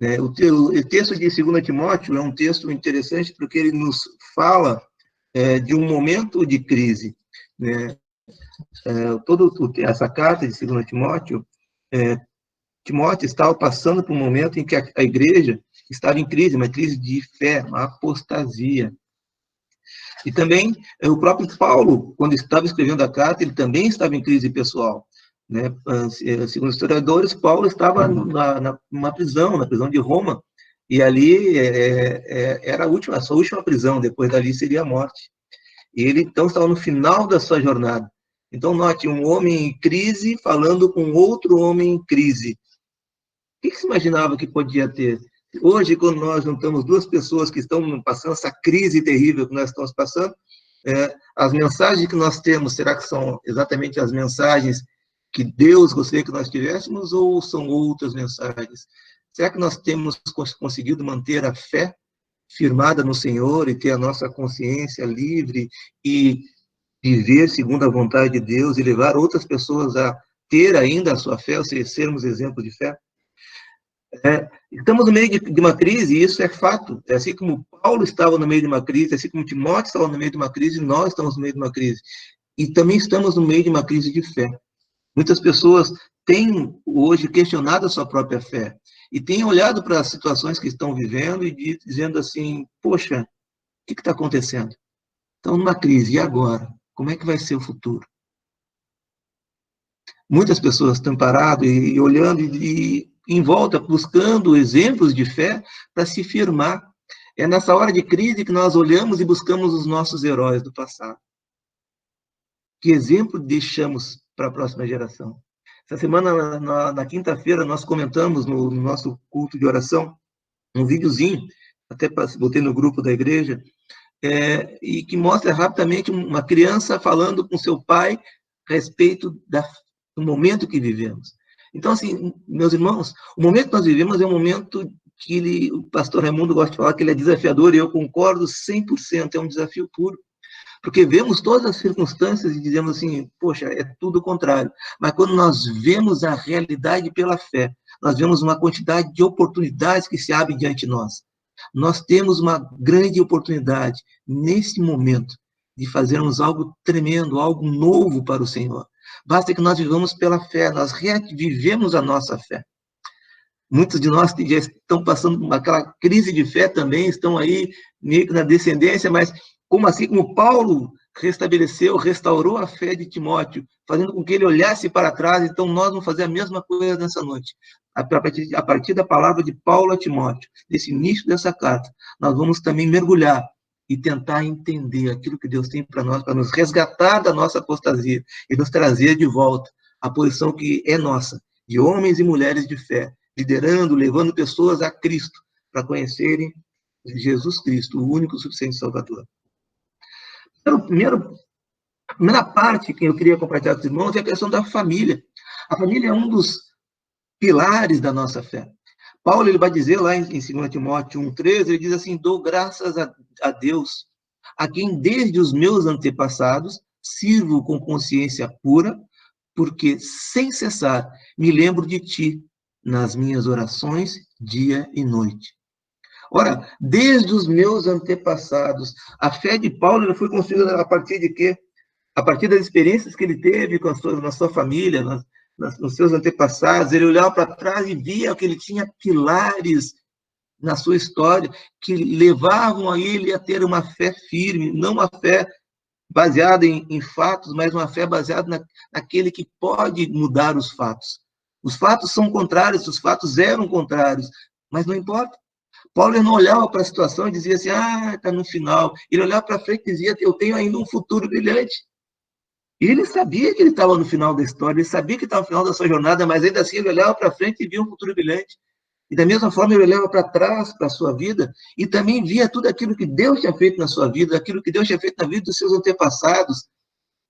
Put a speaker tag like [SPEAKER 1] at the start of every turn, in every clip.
[SPEAKER 1] né? O texto de 2 Timóteo é um texto interessante porque ele nos fala de um momento de crise, né? Essa carta de 2 Timóteo, Timóteo estava passando por um momento em que a igreja estava em crise, uma crise de fé, uma apostasia. E também o próprio Paulo, quando estava escrevendo a carta, ele também estava em crise pessoal, né? Segundo os historiadores, Paulo estava numa prisão, na prisão de Roma, e ali era a sua última prisão, depois dali seria a morte. E ele, então, estava no final da sua jornada. Então, note, um homem em crise falando com outro homem em crise. O que se imaginava que podia ter? Hoje, quando nós juntamos duas pessoas que estão passando essa crise terrível que nós estamos passando, as mensagens que nós temos, será que são exatamente as mensagens que Deus gostaria que nós tivéssemos, ou são outras mensagens? Será que nós temos conseguido manter a fé firmada no Senhor e ter a nossa consciência livre e viver segundo a vontade de Deus e levar outras pessoas a ter ainda a sua fé, ou seja, sermos exemplo de fé? Estamos no meio de uma crise, e isso é fato. Assim como Paulo estava no meio de uma crise, assim como Timóteo estava no meio de uma crise, nós estamos no meio de uma crise. E também estamos no meio de uma crise de fé. Muitas pessoas têm hoje questionado a sua própria fé e têm olhado para as situações que estão vivendo e dizendo assim, poxa, o que está acontecendo? Estão numa crise, e agora? Como é que vai ser o futuro? Muitas pessoas estão paradas e olhando e em volta, buscando exemplos de fé para se firmar. É nessa hora de crise que nós olhamos e buscamos os nossos heróis do passado. Que exemplo deixamos para a próxima geração? Essa semana, na quinta-feira, nós comentamos no nosso culto de oração um videozinho, até botei no grupo da igreja, e que mostra rapidamente uma criança falando com seu pai a respeito do momento que vivemos. Então, assim, meus irmãos, o momento que nós vivemos é um momento que o pastor Raimundo gosta de falar que ele é desafiador, e eu concordo 100%, é um desafio puro. Porque vemos todas as circunstâncias e dizemos assim, poxa, é tudo o contrário. Mas quando nós vemos a realidade pela fé, nós vemos uma quantidade de oportunidades que se abrem diante de nós. Nós temos uma grande oportunidade, nesse momento, de fazermos algo tremendo, algo novo para o Senhor. Basta que nós vivamos pela fé, nós revivemos a nossa fé. Muitos de nós que já estão passando aquela crise de fé também, estão aí meio que na descendência, mas assim como Paulo restabeleceu, restaurou a fé de Timóteo, fazendo com que ele olhasse para trás, então nós vamos fazer a mesma coisa nessa noite. A partir da palavra de Paulo a Timóteo, desse início dessa carta, nós vamos também mergulhar e tentar entender aquilo que Deus tem para nós, para nos resgatar da nossa apostasia e nos trazer de volta à posição que é nossa, de homens e mulheres de fé, liderando, levando pessoas a Cristo, para conhecerem Jesus Cristo, o único suficiente Salvador. A primeira parte que eu queria compartilhar com os irmãos é a questão da família. A família é um dos pilares da nossa fé. Paulo ele vai dizer lá em 2 Timóteo 1,13, ele diz assim, dou graças a Deus, a quem desde os meus antepassados sirvo com consciência pura, porque sem cessar me lembro de ti nas minhas orações, dia e noite. Ora, desde os meus antepassados, a fé de Paulo foi construída a partir de quê? A partir das experiências que ele teve na sua família, nos seus antepassados. Ele olhava para trás e via que ele tinha pilares na sua história que levavam a ele a ter uma fé firme, não uma fé baseada em fatos, mas uma fé baseada naquele que pode mudar os fatos. Os fatos são contrários, os fatos eram contrários, mas não importa. Paulo não olhava para a situação e dizia assim, está no final. Ele olhava para frente e dizia, eu tenho ainda um futuro brilhante. E ele sabia que ele estava no final da história, ele sabia que estava no final da sua jornada, mas ainda assim ele olhava para frente e via um futuro brilhante. E da mesma forma ele olhava para trás, para a sua vida, e também via tudo aquilo que Deus tinha feito na sua vida, aquilo que Deus tinha feito na vida dos seus antepassados,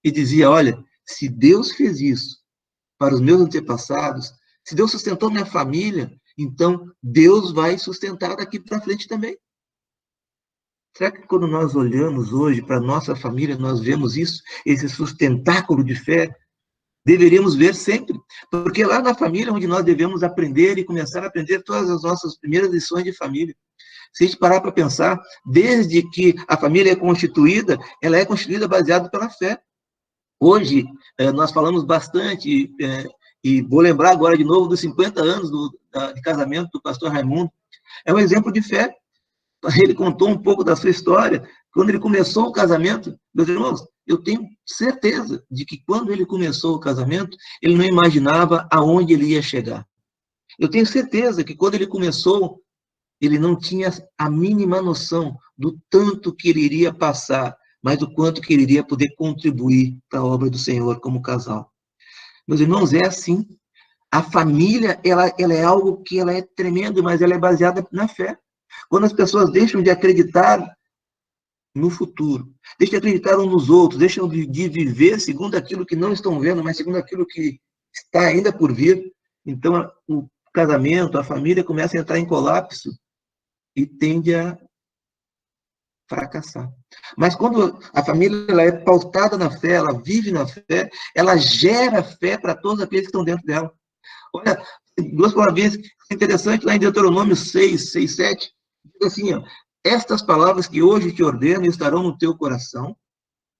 [SPEAKER 1] e dizia, olha, se Deus fez isso para os meus antepassados, se Deus sustentou minha família, então Deus vai sustentar daqui para frente também. Será que quando nós olhamos hoje para a nossa família, nós vemos isso, esse sustentáculo de fé? Deveríamos ver sempre, porque lá na família onde nós devemos aprender e começar a aprender todas as nossas primeiras lições de família. Se a gente parar para pensar, desde que a família é constituída, ela é constituída baseada pela fé. Hoje, nós falamos bastante, e vou lembrar agora de novo dos 50 anos de casamento do pastor Raimundo. É um exemplo de fé. Ele contou um pouco da sua história. Quando ele começou o casamento, meus irmãos, eu tenho certeza de que quando ele começou o casamento, ele não imaginava aonde ele ia chegar. Eu tenho certeza que quando ele começou, ele não tinha a mínima noção do tanto que ele iria passar, mas do quanto que ele iria poder contribuir para a obra do Senhor como casal. Meus irmãos, é assim. A família, ela é algo que ela é tremendo, mas ela é baseada na fé. Quando as pessoas deixam de acreditar no futuro, deixam de acreditar uns nos outros, deixam de viver segundo aquilo que não estão vendo, mas segundo aquilo que está ainda por vir, então o casamento, a família começa a entrar em colapso e tende a fracassar. Mas quando a família ela é pautada na fé, ela vive na fé, ela gera fé para todos aqueles que estão dentro dela. Olha, duas palavrinhas interessantes lá em Deuteronômio 6, 6, 7, diz assim, ó, estas palavras que hoje te ordeno estarão no teu coração,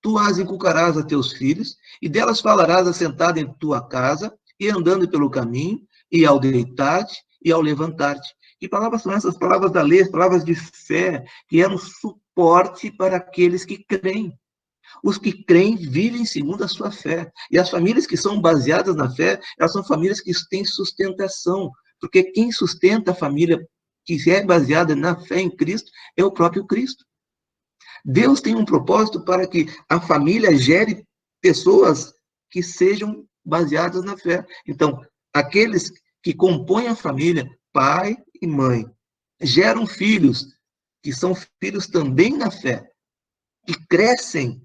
[SPEAKER 1] tu as inculcarás a teus filhos, e delas falarás assentado em tua casa, e andando pelo caminho, e ao deitar-te, e ao levantar-te. Que palavras são essas? Palavras da lei, palavras de fé, que eram suporte para aqueles que creem. Os que creem vivem segundo a sua fé. E as famílias que são baseadas na fé, elas são famílias que têm sustentação. Porque quem sustenta a família que é baseada na fé em Cristo é o próprio Cristo. Deus tem um propósito para que a família gere pessoas que sejam baseadas na fé. Então, aqueles que compõem a família, pai e mãe, geram filhos, que são filhos também na fé, que crescem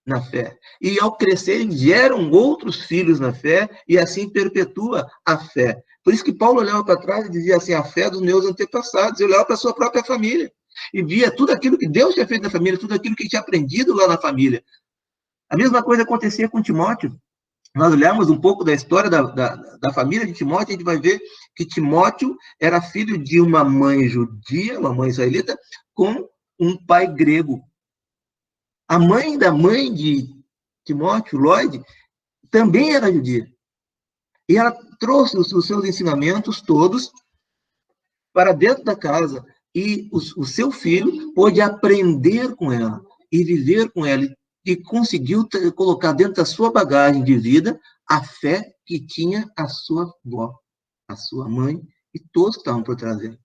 [SPEAKER 1] na fé. E ao crescerem, geram outros filhos na fé, e assim perpetua a fé. Por isso que Paulo olhava para trás e dizia assim, a fé dos meus antepassados. Ele olhava para a sua própria família e via tudo aquilo que Deus tinha feito na família, tudo aquilo que ele tinha aprendido lá na família. A mesma coisa acontecia com Timóteo. Nós olharmos um pouco da história da família de Timóteo, a gente vai ver que Timóteo era filho de uma mãe judia, uma mãe israelita, com um pai grego. A mãe da mãe de Timóteo, Lloyd, também era judia. E ela trouxe os seus ensinamentos todos para dentro da casa. E o seu filho pôde aprender com ela e viver com ela. E conseguiu colocar dentro da sua bagagem de vida a fé que tinha a sua avó, a sua mãe e todos que estavam por trás dela.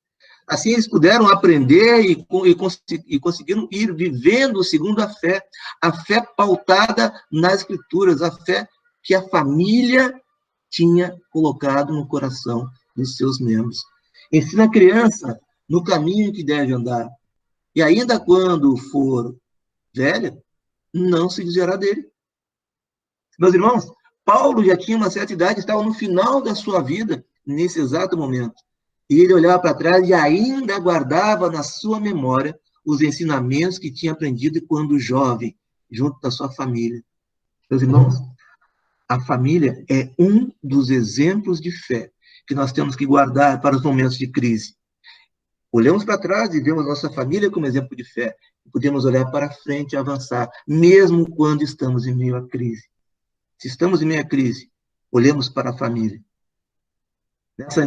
[SPEAKER 1] Assim, eles puderam aprender e conseguiram ir vivendo segundo a fé pautada nas Escrituras, a fé que a família tinha colocado no coração dos seus membros. Ensina a criança no caminho que deve andar, e ainda quando for velha, não se desviará dele. Meus irmãos, Paulo já tinha uma certa idade, estava no final da sua vida, nesse exato momento. E ele olhava para trás e ainda guardava na sua memória os ensinamentos que tinha aprendido quando jovem, junto da sua família. Meus irmãos, a família é um dos exemplos de fé que nós temos que guardar para os momentos de crise. Olhamos para trás e vemos nossa família como exemplo de fé. Podemos olhar para frente e avançar, mesmo quando estamos em meio à crise. Se estamos em meio à crise, olhemos para a família.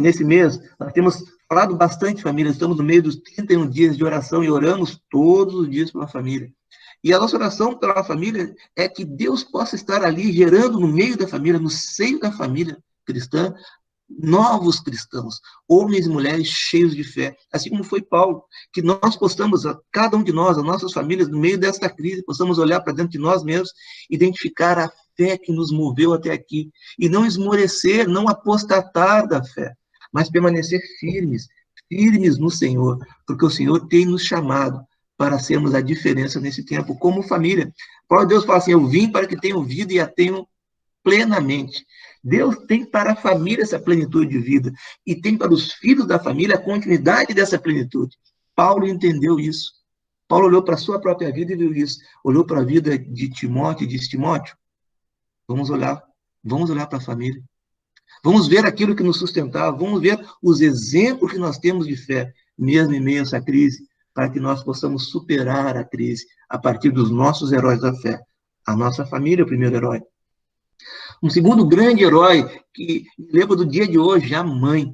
[SPEAKER 1] Nesse mês, nós temos falado bastante de família, estamos no meio dos 31 dias de oração e oramos todos os dias pela família. E a nossa oração pela família é que Deus possa estar ali gerando no meio da família, no seio da família cristã, novos cristãos, homens e mulheres cheios de fé, assim como foi Paulo, que nós possamos, cada um de nós, as nossas famílias, no meio desta crise, possamos olhar para dentro de nós mesmos, identificar a fé que nos moveu até aqui, e não esmorecer, não apostatar da fé, mas permanecer firmes, firmes no Senhor, porque o Senhor tem nos chamado para sermos a diferença nesse tempo, como família. Paulo, Deus fala assim, eu vim para que tenham vida e a tenham plenamente. Deus tem para a família essa plenitude de vida e tem para os filhos da família a continuidade dessa plenitude. Paulo entendeu isso. Paulo olhou para a sua própria vida e viu isso. Olhou para a vida de Timóteo e disse, Timóteo, vamos olhar Vamos olhar para a família. Vamos ver aquilo que nos sustentava, vamos ver os exemplos que nós temos de fé, mesmo em meio a essa crise, para que nós possamos superar a crise a partir dos nossos heróis da fé. A nossa família é o primeiro herói. Um segundo grande herói que lembra do dia de hoje, a mãe.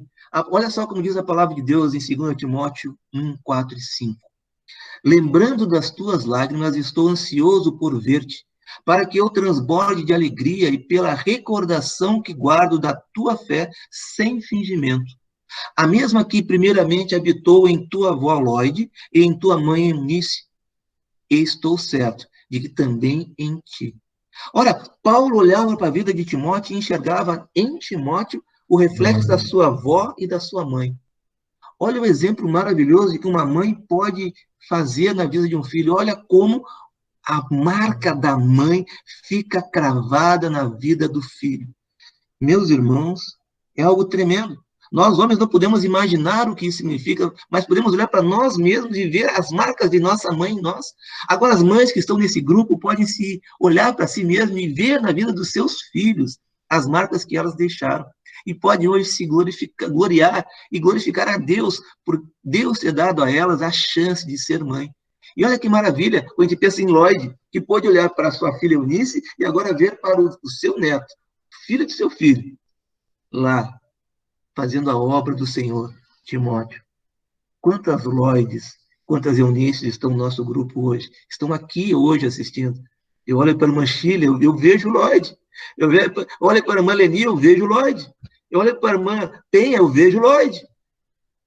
[SPEAKER 1] Olha só como diz a palavra de Deus em 2 Timóteo 1, 4 e 5. Lembrando das tuas lágrimas, estou ansioso por ver-te, para que eu transborde de alegria e pela recordação que guardo da tua fé sem fingimento. A mesma que primeiramente habitou em tua avó Lóide e em tua mãe Eunice, e estou certo de que também em ti. Ora, Paulo olhava para a vida de Timóteo e enxergava em Timóteo o reflexo da sua avó e da sua mãe. Olha o exemplo maravilhoso que uma mãe pode fazer na vida de um filho. Olha como a marca da mãe fica cravada na vida do filho. Meus irmãos, é algo tremendo. Nós, homens, não podemos imaginar o que isso significa, mas podemos olhar para nós mesmos e ver as marcas de nossa mãe em nós. Agora, as mães que estão nesse grupo podem se olhar para si mesmas e ver na vida dos seus filhos as marcas que elas deixaram. E podem hoje se gloriar e glorificar a Deus por Deus ter dado a elas a chance de ser mãe. E olha que maravilha, quando a gente pensa em Lloyd, que pôde olhar para a sua filha Eunice e agora ver para o seu neto, filho de seu filho, lá, fazendo a obra do Senhor, Timóteo. Quantas Lloyds, quantas Eunices estão no nosso grupo hoje? Estão aqui hoje assistindo. Eu olho para a irmã Sheila, eu vejo Lloyd. Eu olho para a irmã Leni, eu vejo Lloyd. Eu olho para a irmã Penha, eu vejo Lloyd.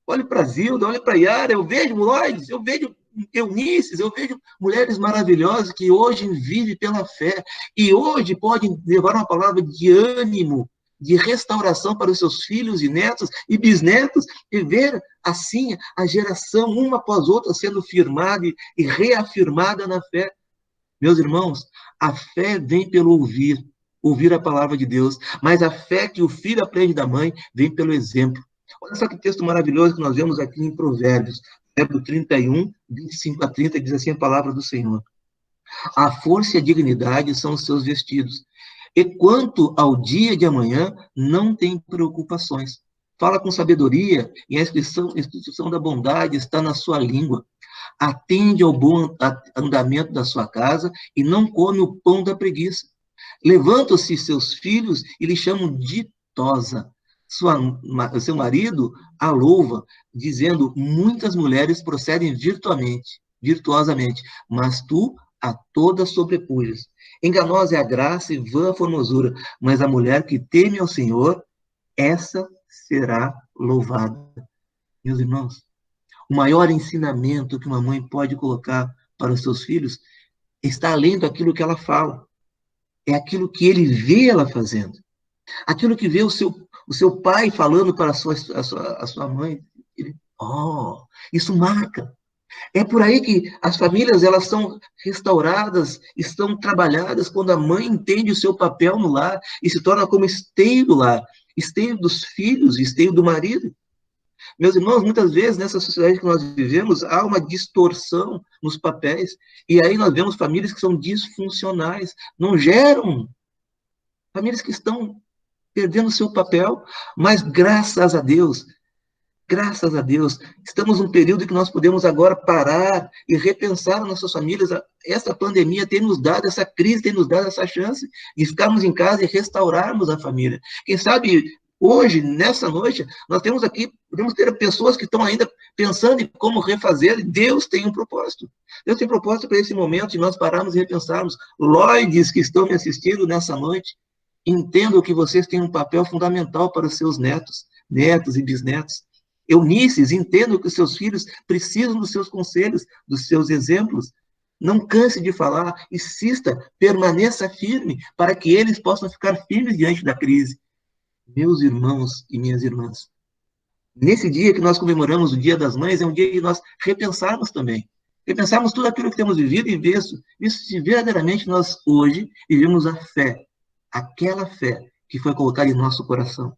[SPEAKER 1] Olho para a Zilda, olho para a Yara, eu vejo Lloyd, eu vejo Eunices, eu vejo mulheres maravilhosas que hoje vivem pela fé e hoje podem levar uma palavra de ânimo, de restauração para os seus filhos e netos e bisnetos e ver assim a geração uma após outra sendo firmada e reafirmada na fé. Meus irmãos, a fé vem pelo ouvir a palavra de Deus, mas a fé que o filho aprende da mãe vem pelo exemplo. Olha só que texto maravilhoso que nós vemos aqui em Provérbios, Provérbios 31, 25 a 30, diz assim a palavra do Senhor. A força e a dignidade são os seus vestidos, e quanto ao dia de amanhã, não tem preocupações. Fala com sabedoria, e a instituição da bondade está na sua língua. Atende ao bom andamento da sua casa e não come o pão da preguiça. Levantam-se seus filhos e lhe chamam ditosa. Seu marido a louva, dizendo, muitas mulheres procedem virtuosamente, mas tu a todas sobrepujas. Enganosa é a graça e vã a formosura, mas a mulher que teme ao Senhor, essa será louvada. Meus irmãos, o maior ensinamento que uma mãe pode colocar para os seus filhos está além daquilo que ela fala. É aquilo que ele vê ela fazendo. Aquilo que vê o seu pai falando para a sua mãe. Isso marca. É por aí que as famílias elas são restauradas, estão trabalhadas quando a mãe entende o seu papel no lar e se torna como esteio do lar, esteio dos filhos, esteio do marido. Meus irmãos, muitas vezes nessa sociedade que nós vivemos há uma distorção nos papéis e aí nós vemos famílias que são disfuncionais, não geram, famílias que estão perdendo o seu papel, mas graças a Deus, estamos num período que nós podemos agora parar e repensar nossas famílias. Essa pandemia tem nos dado, essa crise tem nos dado essa chance de ficarmos em casa e restaurarmos a família. Quem sabe hoje, nessa noite, nós temos aqui, podemos ter pessoas que estão ainda pensando em como refazer. Deus tem um propósito. Deus tem um propósito para esse momento de nós pararmos e repensarmos. Lloyds que estão me assistindo nessa noite, entendam que vocês têm um papel fundamental para os seus netos e bisnetos. Eunices, entendam que os seus filhos precisam dos seus conselhos, dos seus exemplos. Não canse de falar, insista, permaneça firme, para que eles possam ficar firmes diante da crise. Meus irmãos e minhas irmãs, nesse dia que nós comemoramos o Dia das Mães, é um dia de nós repensarmos também. Repensarmos tudo aquilo que temos vivido e ver se verdadeiramente nós hoje vivemos a fé, aquela fé que foi colocada em nosso coração.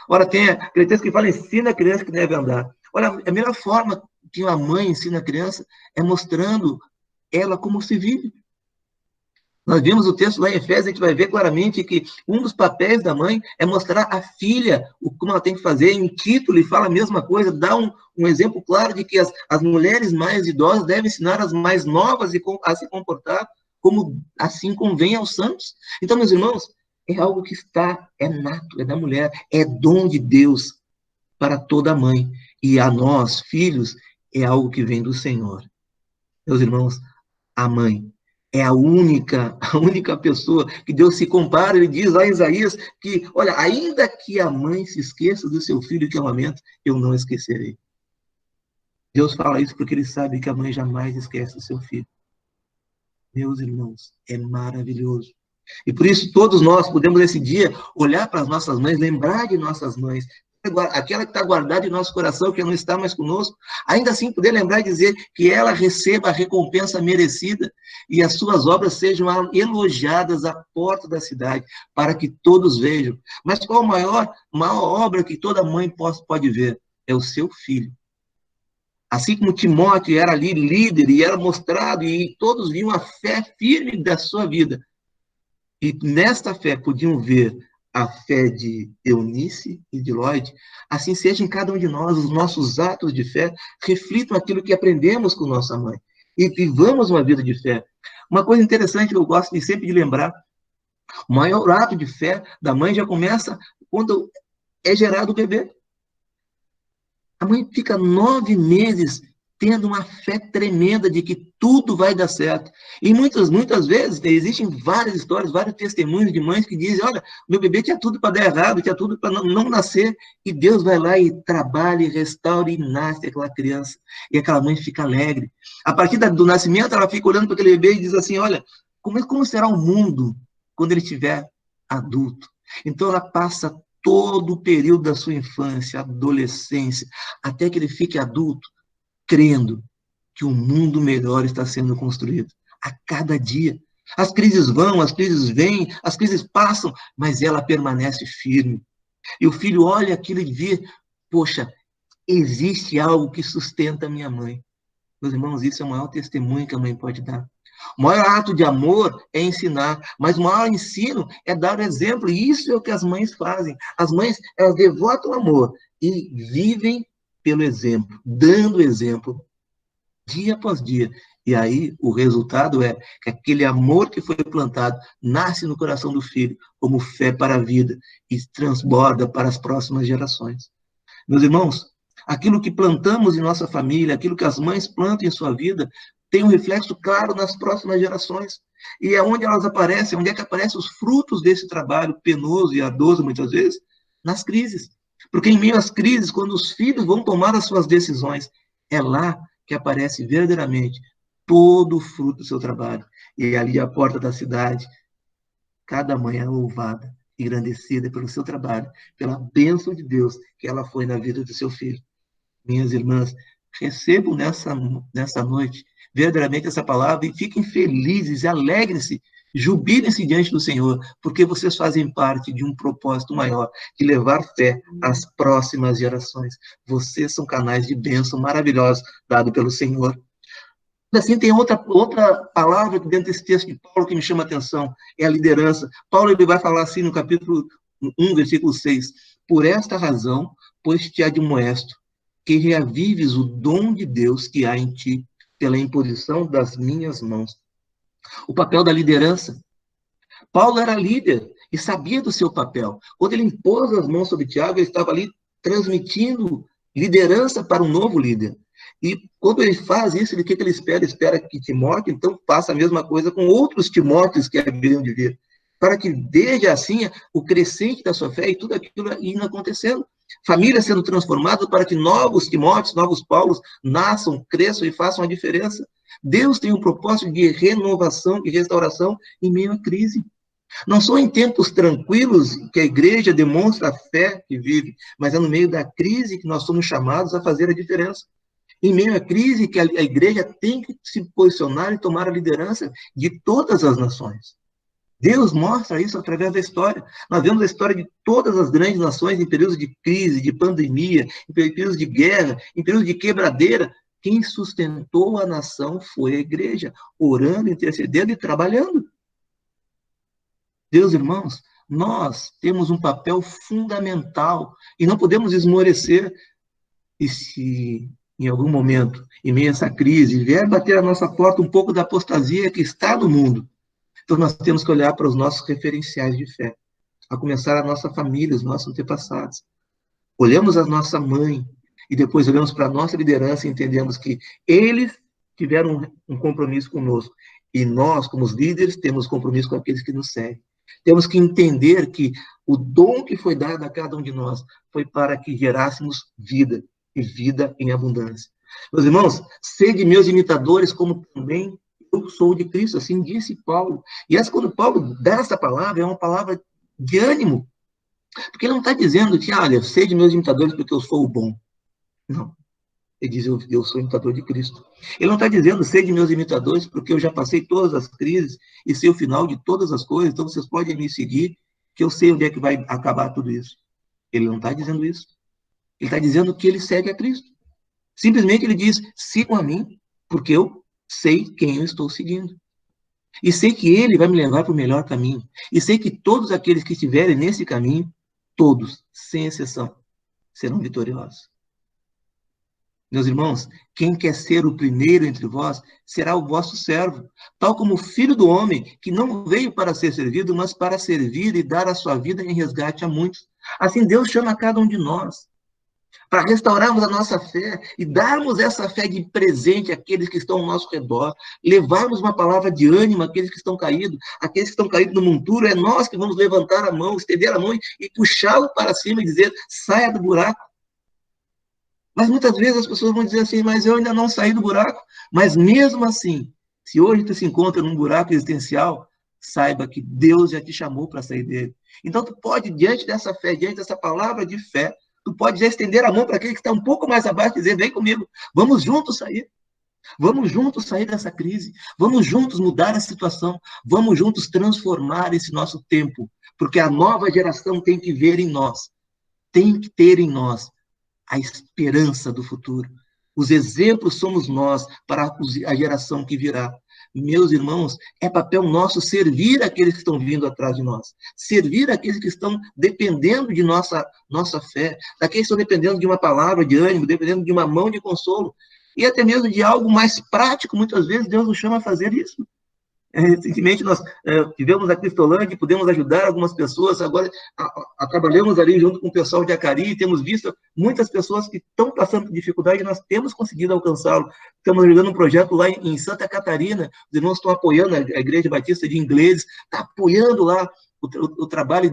[SPEAKER 1] Ora, tem aquele texto que fala, ensina a criança que deve andar. Olha, a melhor forma que uma mãe ensina a criança é mostrando ela como se vive. Nós vimos o texto lá em Efésios, a gente vai ver claramente que um dos papéis da mãe é mostrar à filha como ela tem que fazer. Em título, ele fala a mesma coisa, dá um exemplo claro de que as mulheres mais idosas devem ensinar as mais novas a se comportar como assim convém aos santos. Então, meus irmãos, é algo que é nato, é da mulher, é dom de Deus para toda mãe. E a nós, filhos, é algo que vem do Senhor. Meus irmãos, a mãe é a única pessoa que Deus se compara. Ele diz lá em Isaías que, olha, ainda que a mãe se esqueça do seu filho que amamenta, eu não esquecerei. Deus fala isso porque ele sabe que a mãe jamais esquece o seu filho. Meus irmãos, é maravilhoso. E por isso todos nós podemos nesse dia olhar para as nossas mães, lembrar de nossas mães, aquela que está guardada em nosso coração, que não está mais conosco, ainda assim poder lembrar e dizer que ela receba a recompensa merecida e as suas obras sejam elogiadas à porta da cidade, para que todos vejam. Mas qual a maior obra que toda mãe pode ver? É o seu filho. Assim como Timóteo era ali líder e era mostrado, e todos viam a fé firme da sua vida. E nesta fé podiam ver a fé de Eunice e de Lloyd. Assim seja em cada um de nós, os nossos atos de fé reflitam aquilo que aprendemos com nossa mãe. E vivamos uma vida de fé. Uma coisa interessante que eu gosto de sempre de lembrar, o maior ato de fé da mãe já começa quando é gerado o bebê. A mãe fica 9 meses tendo uma fé tremenda de que tudo vai dar certo. E muitas vezes, existem várias histórias, vários testemunhos de mães que dizem, olha, meu bebê tinha tudo para dar errado, tinha tudo para não nascer, e Deus vai lá e trabalha, e restaura, e nasce aquela criança. E aquela mãe fica alegre. A partir do nascimento, ela fica olhando para aquele bebê e diz assim, olha, como será o mundo quando ele estiver adulto? Então, ela passa todo o período da sua infância, adolescência, até que ele fique adulto, crendo que um mundo melhor está sendo construído a cada dia. As crises vão, as crises vêm, as crises passam, mas ela permanece firme. E o filho olha aquilo e vê, poxa, existe algo que sustenta a minha mãe. Meus irmãos, isso é o maior testemunho que a mãe pode dar. O maior ato de amor é ensinar, mas o maior ensino é dar o exemplo, e isso é o que as mães fazem. As mães, elas devotam amor e vivem pelo exemplo, dando exemplo, dia após dia. E aí, o resultado é que aquele amor que foi plantado nasce no coração do filho, como fé para a vida, e transborda para as próximas gerações. Meus irmãos, aquilo que plantamos em nossa família, aquilo que as mães plantam em sua vida, tem um reflexo claro nas próximas gerações. E é onde elas aparecem, onde é que aparecem os frutos desse trabalho penoso e ardoso, muitas vezes? Nas crises. Porque em meio às crises, quando os filhos vão tomar as suas decisões, é lá que aparece verdadeiramente todo o fruto do seu trabalho. E ali à porta da cidade, cada mãe é louvada, engrandecida pelo seu trabalho, pela bênção de Deus que ela foi na vida do seu filho. Minhas irmãs, recebam nessa noite verdadeiramente essa palavra e fiquem felizes, alegrem-se, jubilem-se diante do Senhor, porque vocês fazem parte de um propósito maior, de levar fé às próximas gerações. Vocês são canais de bênção maravilhosos dados pelo Senhor. Assim, tem outra palavra dentro desse texto de Paulo que me chama a atenção, é a liderança. Paulo ele vai falar assim no capítulo 1, versículo 6, por esta razão, pois te admoesto, que reavives o dom de Deus que há em ti, pela imposição das minhas mãos. O papel da liderança. Paulo era líder e sabia do seu papel. Quando ele impôs as mãos sobre Tiago, ele estava ali transmitindo liderança para um novo líder. E quando ele faz isso, o que ele espera? Ele espera que Timóteo, então, faça a mesma coisa com outros Timóteos que haveriam de vir. Para que, desde assim, o crescente da sua fé e tudo aquilo indo acontecendo. Famílias sendo transformadas para que novos Timóteos, novos Paulos nasçam, cresçam e façam a diferença. Deus tem um propósito de renovação e restauração em meio à crise. Não são em tempos tranquilos que a igreja demonstra a fé que vive, mas é no meio da crise que nós somos chamados a fazer a diferença. Em meio à crise que a igreja tem que se posicionar e tomar a liderança de todas as nações. Deus mostra isso através da história. Nós vemos a história de todas as grandes nações em períodos de crise, de pandemia, em períodos de guerra, em períodos de quebradeira. Quem sustentou a nação foi a igreja, orando, intercedendo e trabalhando. Deus, irmãos, nós temos um papel fundamental e não podemos esmorecer. E se em algum momento, em meio a essa crise, vier bater a nossa porta um pouco da apostasia que está no mundo, então nós temos que olhar para os nossos referenciais de fé, a começar a nossa família, os nossos antepassados. Olhamos a nossa mãe e depois olhamos para a nossa liderança e entendemos que eles tiveram um compromisso conosco. E nós, como os líderes, temos compromisso com aqueles que nos seguem. Temos que entender que o dom que foi dado a cada um de nós foi para que gerássemos vida, e vida em abundância. Meus irmãos, sede meus imitadores, como também eu sou de Cristo, assim disse Paulo. E essa, quando Paulo dá essa palavra, é uma palavra de ânimo, porque ele não está dizendo que, olha, sede meus imitadores porque eu sou o bom. Não. Ele diz, eu sou imitador de Cristo. Ele não está dizendo, sede meus imitadores porque eu já passei todas as crises e sei o final de todas as coisas, então vocês podem me seguir, que eu sei onde é que vai acabar tudo isso. Ele não está dizendo isso. Ele está dizendo que ele segue a Cristo. Simplesmente ele diz, sigam a mim, porque eu sei quem eu estou seguindo. E sei que ele vai me levar para o melhor caminho. E sei que todos aqueles que estiverem nesse caminho, todos, sem exceção, serão vitoriosos. Meus irmãos, quem quer ser o primeiro entre vós, será o vosso servo, tal como o Filho do Homem, que não veio para ser servido, mas para servir e dar a sua vida em resgate a muitos. Assim Deus chama cada um de nós, para restaurarmos a nossa fé e darmos essa fé de presente àqueles que estão ao nosso redor, levarmos uma palavra de ânimo àqueles que estão caídos, aqueles que estão caídos no monturo, é nós que vamos levantar a mão, estender a mão e puxá-lo para cima e dizer, saia do buraco. Mas muitas vezes as pessoas vão dizer assim, mas eu ainda não saí do buraco. Mas mesmo assim, se hoje tu se encontra num buraco existencial, saiba que Deus já te chamou para sair dele. Então tu pode, diante dessa fé, diante dessa palavra de fé, tu pode já estender a mão para aquele que está um pouco mais abaixo e dizer, vem comigo, vamos juntos sair. Vamos juntos sair dessa crise. Vamos juntos mudar a situação. Vamos juntos transformar esse nosso tempo. Porque a nova geração tem que ver em nós, tem que ter em nós a esperança do futuro. Os exemplos somos nós para a geração que virá. Meus irmãos, é papel nosso servir aqueles que estão vindo atrás de nós. Servir aqueles que estão dependendo de nossa fé, daqueles que estão dependendo de uma palavra de ânimo, dependendo de uma mão de consolo. E até mesmo de algo mais prático, muitas vezes Deus nos chama a fazer isso. Recentemente nós tivemos a Cristolândia e pudemos ajudar algumas pessoas, agora trabalhamos ali junto com o pessoal de Acari e temos visto muitas pessoas que estão passando por dificuldade e nós temos conseguido alcançá-lo. Estamos ajudando um projeto lá em Santa Catarina, os irmãos estão apoiando a Igreja Batista de Ingleses, está apoiando lá o trabalho,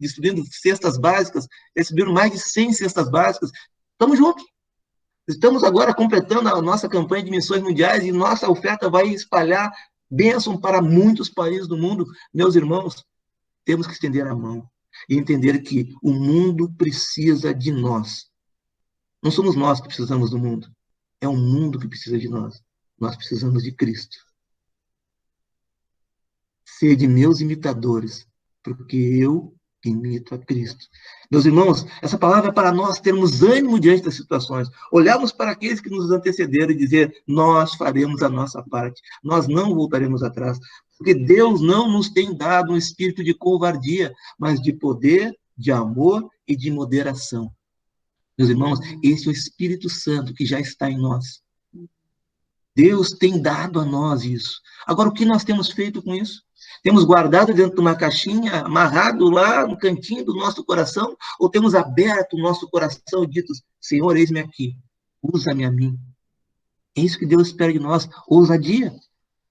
[SPEAKER 1] distribuindo cestas básicas, distribuindo mais de 100 cestas básicas. Estamos juntos. Estamos agora completando a nossa campanha de missões mundiais e nossa oferta vai espalhar bênção para muitos países do mundo. Meus irmãos, temos que estender a mão e entender que o mundo precisa de nós. Não somos nós que precisamos do mundo, é o mundo que precisa de nós. Nós precisamos de Cristo. Sede meus imitadores, porque eu imito a Cristo. Meus irmãos, essa palavra é para nós termos ânimo diante das situações, olharmos para aqueles que nos antecederam e dizer, nós faremos a nossa parte, nós não voltaremos atrás, porque Deus não nos tem dado um espírito de covardia, mas de poder, de amor e de moderação. Meus irmãos, esse é o Espírito Santo que já está em nós. Deus tem dado a nós isso. Agora, o que nós temos feito com isso? Temos guardado dentro de uma caixinha, amarrado lá no cantinho do nosso coração, ou temos aberto o nosso coração e dito, Senhor, eis-me aqui, usa-me a mim. É isso que Deus espera de nós, ousadia,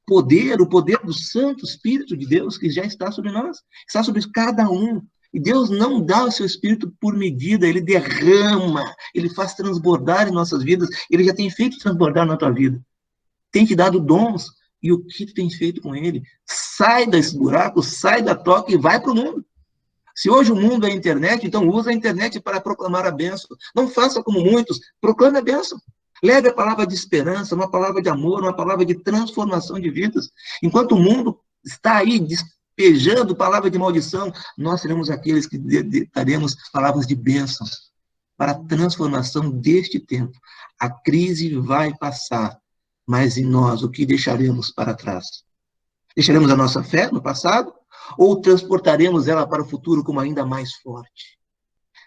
[SPEAKER 1] poder, o poder do Santo Espírito de Deus que já está sobre nós, está sobre cada um. E Deus não dá o seu Espírito por medida, Ele derrama, Ele faz transbordar em nossas vidas, Ele já tem feito transbordar na tua vida. Tem te dado dons, e o que tu tens feito com ele? Sai desse buraco, sai da toca e vai para o mundo. Se hoje o mundo é a internet, então usa a internet para proclamar a bênção. Não faça como muitos, proclame a bênção. Leve a palavra de esperança, uma palavra de amor, uma palavra de transformação de vidas. Enquanto o mundo está aí despejando palavra de maldição, nós seremos aqueles que daremos palavras de bênçãos para a transformação deste tempo. A crise vai passar. Mas em nós, o que deixaremos para trás? Deixaremos a nossa fé no passado? Ou transportaremos ela para o futuro como ainda mais forte?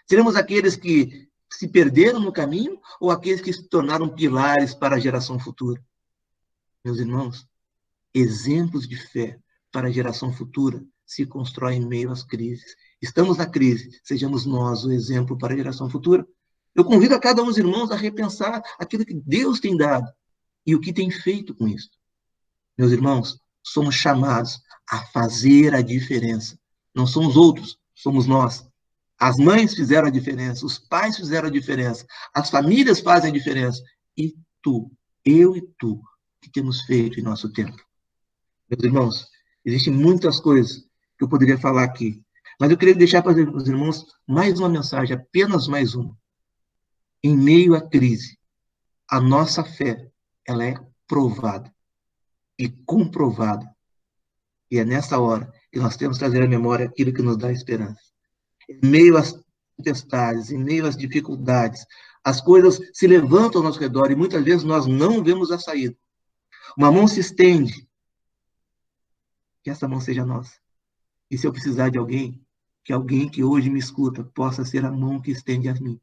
[SPEAKER 1] Seremos aqueles que se perderam no caminho ou aqueles que se tornaram pilares para a geração futura? Meus irmãos, exemplos de fé para a geração futura se constroem em meio às crises. Estamos na crise, sejamos nós o exemplo para a geração futura. Eu convido a cada um dos irmãos a repensar aquilo que Deus tem dado e o que tem feito com isso. Meus irmãos, somos chamados a fazer a diferença. Não são os outros, somos nós. As mães fizeram a diferença, os pais fizeram a diferença, as famílias fazem a diferença. E tu, eu e tu, que temos feito em nosso tempo. Meus irmãos, existem muitas coisas que eu poderia falar aqui, mas eu queria deixar para os irmãos mais uma mensagem, apenas mais uma. Em meio à crise, a nossa fé, ela é provada e comprovada. E é nessa hora que nós temos que trazer à memória aquilo que nos dá esperança. Em meio às tempestades, em meio às dificuldades, as coisas se levantam ao nosso redor e muitas vezes nós não vemos a saída. Uma mão se estende, que essa mão seja nossa. E se eu precisar de alguém, que alguém que hoje me escuta possa ser a mão que estende a mim.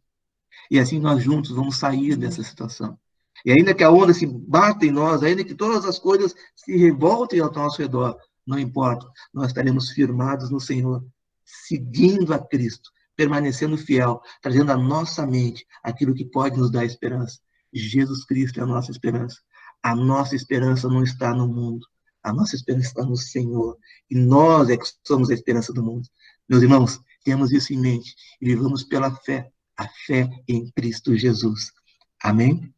[SPEAKER 1] E assim nós juntos vamos sair dessa situação. E ainda que a onda se bata em nós, ainda que todas as coisas se revoltem ao nosso redor, não importa, nós estaremos firmados no Senhor, seguindo a Cristo, permanecendo fiel, trazendo à nossa mente aquilo que pode nos dar esperança. Jesus Cristo é a nossa esperança. A nossa esperança não está no mundo, a nossa esperança está no Senhor. E nós é que somos a esperança do mundo. Meus irmãos, temos isso em mente e vivamos pela fé, a fé em Cristo Jesus. Amém?